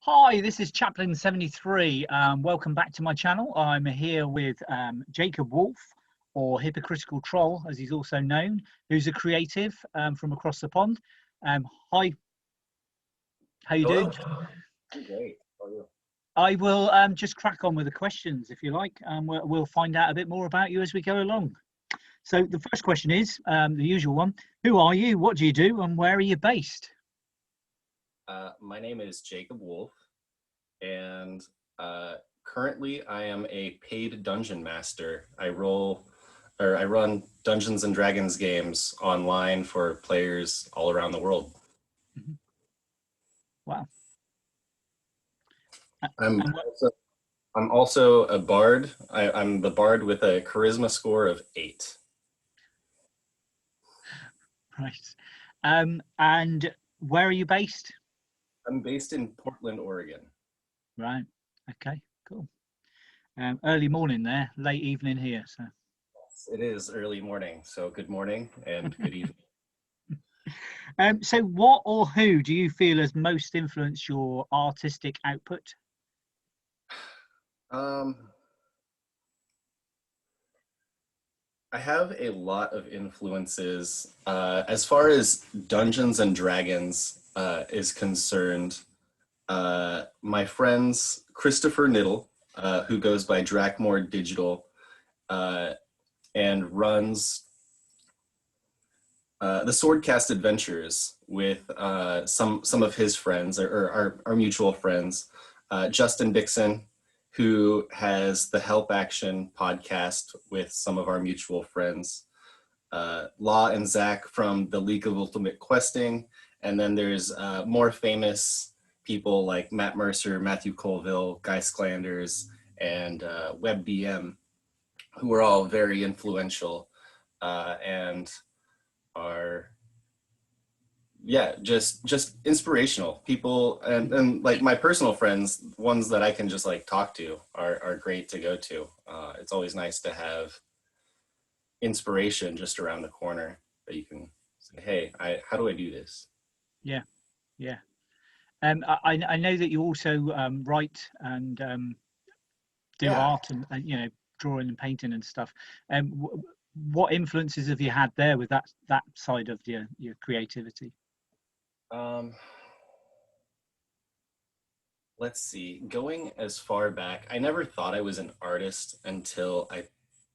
Hi, this is Chaplain73. Welcome back to my channel. I'm here with Jacob Wolff, or Hypocritical Troll, as he's also known, who's a creative from across the pond. Hi, how you doing? I'm great. How are you? I will just crack on with the questions, if you like. We'll find out a bit more about you as we go along. So the first question is the usual one. Who are you? What do you do? And where are you based? My name is Jacob Wolff, and currently I am a paid dungeon master. I run Dungeons and Dragons games online for players all around the world. Mm-hmm. Wow. I'm also a bard. I'm the bard with a charisma score of 8. Right. And where are you based? I'm based in Portland, Oregon. Right. Okay, cool. Early morning there, late evening here. So Yes, it is early morning. So good morning and good evening. So what or who do you feel has most influenced your artistic output? I have a lot of influences. As far as Dungeons and Dragons is concerned, my friends Christopher Niddle, who goes by Drakmore Digital, and runs the Swordcast Adventures with some of his friends, or our mutual friends, Justin Dixon, who has the Help Action podcast with some of our mutual friends, Law and Zach from the League of Ultimate Questing, and then there's more famous people like Matt Mercer, Matthew Colville, Guy Sklanders, and WebBM, who are all very influential and are just inspirational people, and like my personal friends, ones that I can just like talk to, are great to go to. It's always nice to have inspiration just around the corner that you can say, hey, how do I do this? Yeah. I know that you also write and do art and drawing and painting and stuff. What influences have you had there with that side of your creativity? Let's see. Going as far back, I never thought I was an artist until I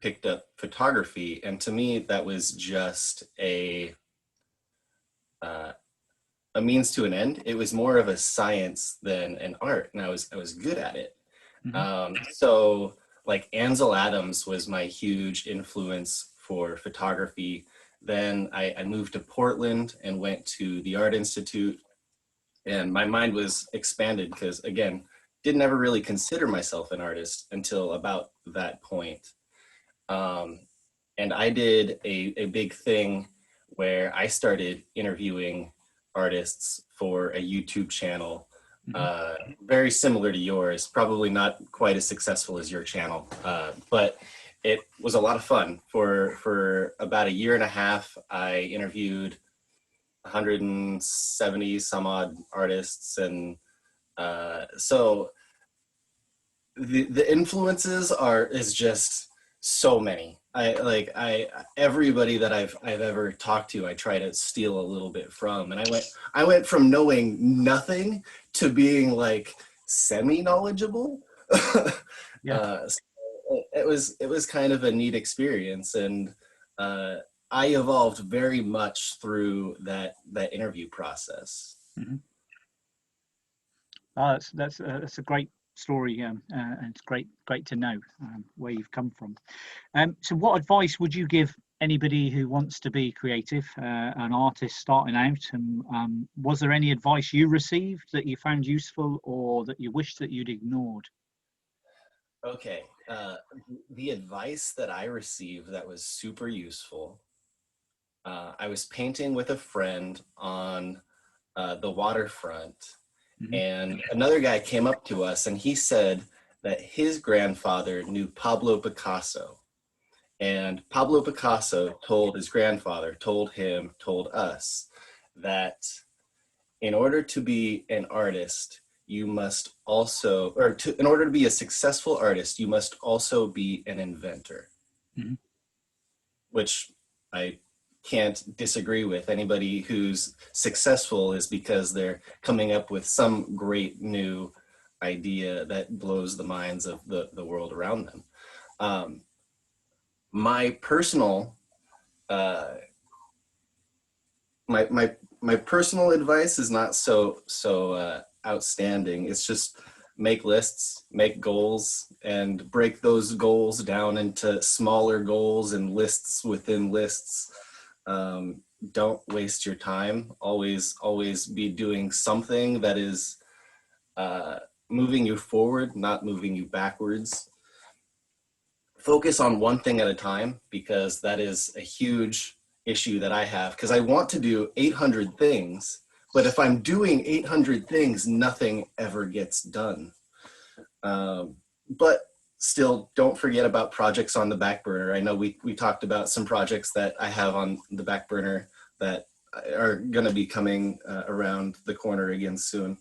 picked up photography, and to me, that was just a means to an end. It was more of a science than an art, and I was good at it. Mm-hmm. So, like Ansel Adams was my huge influence for photography. Then I moved to Portland and went to the Art Institute, and my mind was expanded because, again, didn't ever really consider myself an artist until about that point. And I did a big thing where I started interviewing artists for a YouTube channel, very similar to yours, probably not quite as successful as your channel, but it was a lot of fun. For about a year and a half, I interviewed 170 some odd artists, and so the influences is just so many. Everybody that I've ever talked to, I try to steal a little bit from, and I went from knowing nothing to being like semi knowledgeable. Yeah. So it was kind of a neat experience, and I evolved very much through that interview process. Mm-hmm. That's a great story, and it's great to know where you've come from. So what advice would you give anybody who wants to be creative, an artist starting out? And was there any advice you received that you found useful, or that you wish that you'd ignored? Okay, the advice that I received that was super useful, I was painting with a friend on the waterfront, Mm-hmm. and another guy came up to us and he said that his grandfather knew Pablo Picasso. And Pablo Picasso told his grandfather, told us that in order to be an artist, you must also, in order to be a successful artist, you must also be an inventor, Mhm. which I can't disagree with. Anybody who's successful is because they're coming up with some great new idea that blows the minds of the world around them. My personal, uh, my personal advice is not so outstanding. It's just make lists, make goals, and break those goals down into smaller goals and lists within lists. Don't waste your time. Always be doing something that is moving you forward, not moving you backwards. Focus on one thing at a time, because that is a huge issue that I have, because I want to do 800 things, but if I'm doing 800 things, nothing ever gets done. But still, don't forget about projects on the back burner. I know we talked about some projects that I have on the back burner that are going to be coming around the corner again soon.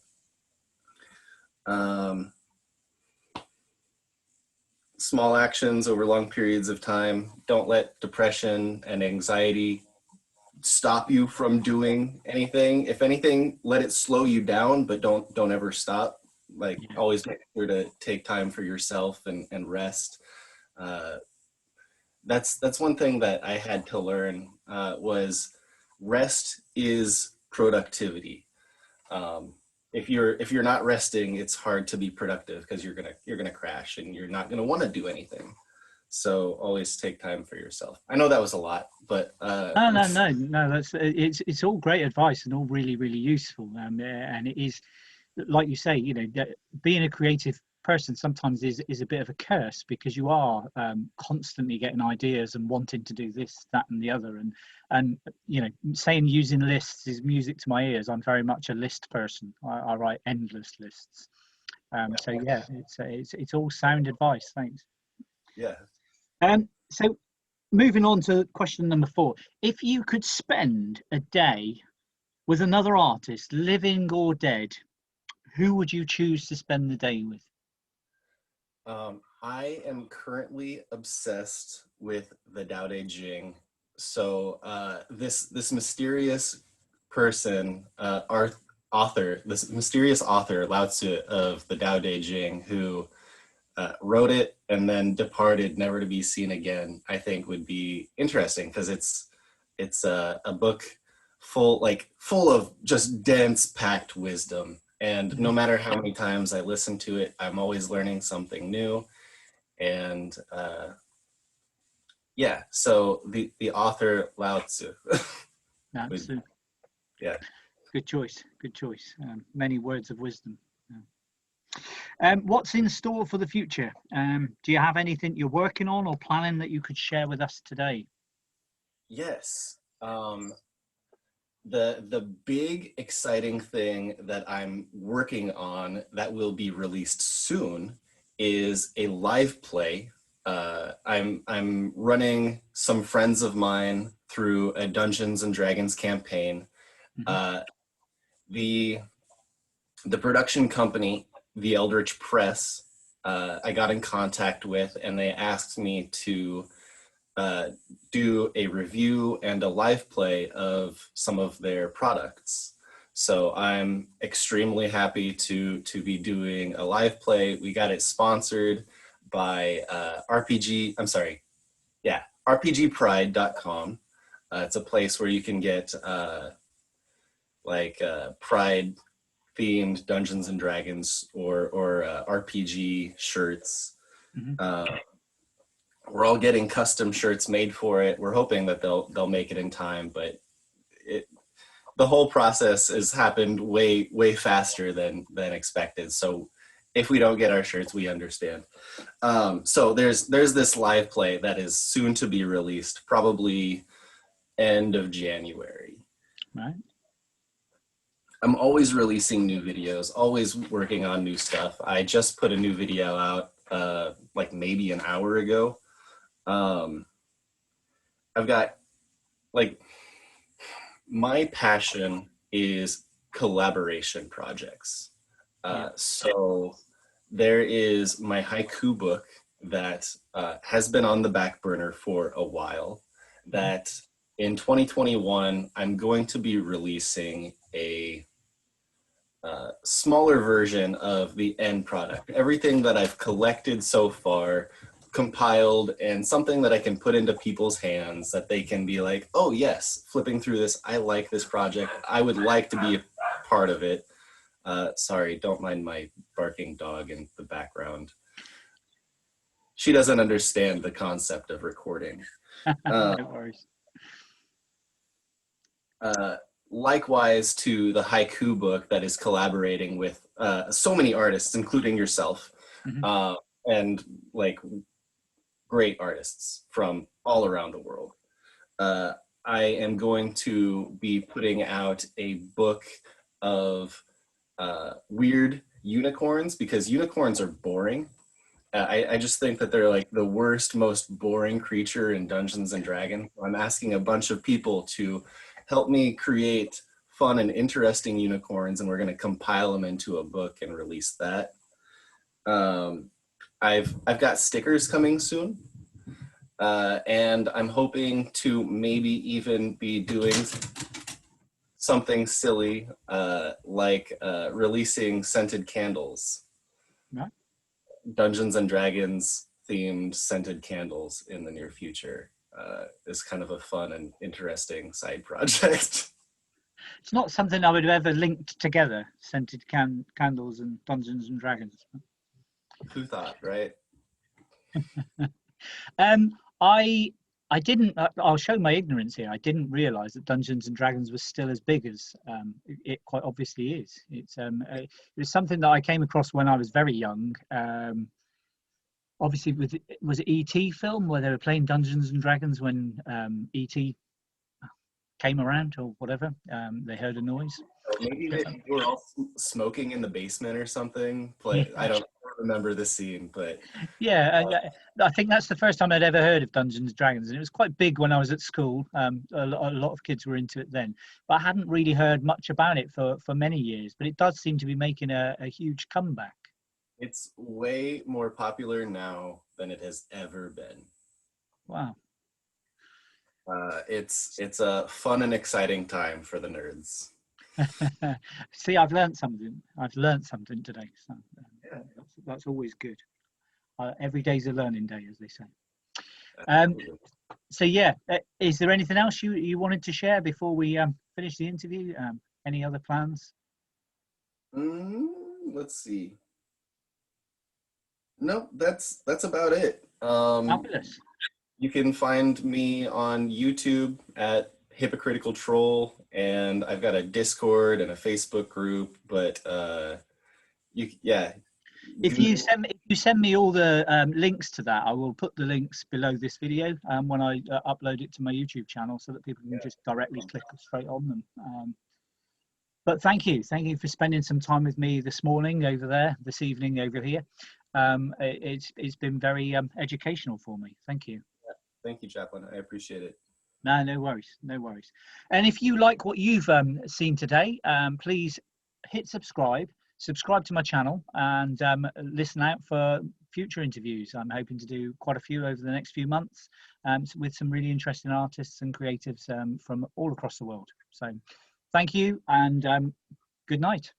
Small actions over long periods of time. Don't let depression and anxiety stop you from doing anything. If anything, let it slow you down, but don't ever stop. Like, always make sure to take time for yourself and rest. That's one thing that I had to learn, was rest is productivity. If you're not resting, it's hard to be productive, because you're gonna crash and you're not gonna want to do anything. So always take time for yourself. I know that was a lot, but No. That's it's all great advice and all really, really useful. And it is, like you say, being a creative person sometimes is a bit of a curse, because you are constantly getting ideas and wanting to do this, that, and the other. And saying using lists is music to my ears. I'm very much a list person. I write endless lists. So yeah, it's all sound advice. Thanks. yeah. So moving on to question number 4. If you could spend a day with another artist, living or dead, who would you choose to spend the day with? I am currently obsessed with the Tao Te Ching. So this mysterious person, this mysterious author, Lao Tzu, of the Tao Te Ching, who wrote it and then departed, never to be seen again, I think would be interesting, because it's a book full of just dense, packed wisdom. And no matter how many times I listen to it, I'm always learning something new. And yeah, so the author Lao Tzu. Absolutely. Yeah. Good choice. Good choice. Many words of wisdom. What's in store for the future? Do you have anything you're working on or planning that you could share with us today? Yes. The big exciting thing that I'm working on that will be released soon is a live play. I'm running some friends of mine through a Dungeons and Dragons campaign. The production company, the Eldritch Press, I got in contact with, and they asked me to do a review and a live play of some of their products. So I'm extremely happy to be doing a live play. We got it sponsored by RPGpride.com. It's a place where you can get Pride themed Dungeons and Dragons or RPG shirts. We're all getting custom shirts made for it. We're hoping that they'll make it in time, but the whole process has happened way faster than expected. So if we don't get our shirts, we understand. So there's this live play that is soon to be released, probably end of January. Right. I'm always releasing new videos, always working on new stuff. I just put a new video out maybe an hour ago. I've got my passion is collaboration projects. So there is my haiku book that has been on the back burner for a while, that in 2021, I'm going to be releasing a smaller version of the end product. Everything that I've collected so far, compiled, and something that I can put into people's hands that they can be like, oh yes, flipping through this, I like this project. I would like to be a part of it. Sorry, don't mind my barking dog in the background. She doesn't understand the concept of recording. No worries. Likewise to the haiku book that is collaborating with so many artists, including yourself, and like great artists from all around the world. I am going to be putting out a book of weird unicorns, because unicorns are boring. I just think that they're like the worst, most boring creature in Dungeons and Dragons. I'm asking a bunch of people to help me create fun and interesting unicorns, and we're going to compile them into a book and release that. I've got stickers coming soon, and I'm hoping to maybe even be doing something silly like releasing scented candles. Right. Dungeons and Dragons themed scented candles in the near future is kind of a fun and interesting side project. It's not something I would have ever linked together, scented candles and Dungeons and Dragons. Who thought, right? I didn't. I'll show my ignorance here. I didn't realise that Dungeons and Dragons was still as big as it quite obviously is. It was something that I came across when I was very young. Obviously, was it E.T. film where they were playing Dungeons and Dragons when E.T. came around or whatever? They heard a noise. Maybe they were all smoking in the basement or something. I don't remember the scene, but yeah, I think that's the first time I'd ever heard of Dungeons and Dragons, and it was quite big when I was at school. A lot of kids were into it then, but I hadn't really heard much about it for many years. But it does seem to be making a huge comeback. It's way more popular now than it has ever been. Wow. It's a fun and exciting time for the nerds. See, I've learned something. I've learned something today. So that's always good. Every day's a learning day, as they say. So yeah, is there anything else you wanted to share before we finish the interview? Any other plans? Let's see. Nope, that's about it. Fabulous. You can find me on YouTube at Hypocritical Troll, and I've got a Discord and a Facebook group. But if you send me all the links to that, I will put the links below this video when I upload it to my YouTube channel, so that people can just directly click straight on them. But thank you for spending some time with me this morning over there, this evening over here. It's been very educational for me. Thank you. Thank you, Chaplain. I appreciate it. No worries. And if you like what you've seen today, please hit subscribe to my channel, and listen out for future interviews. I'm hoping to do quite a few over the next few months with some really interesting artists and creatives from all across the world. So thank you, and good night.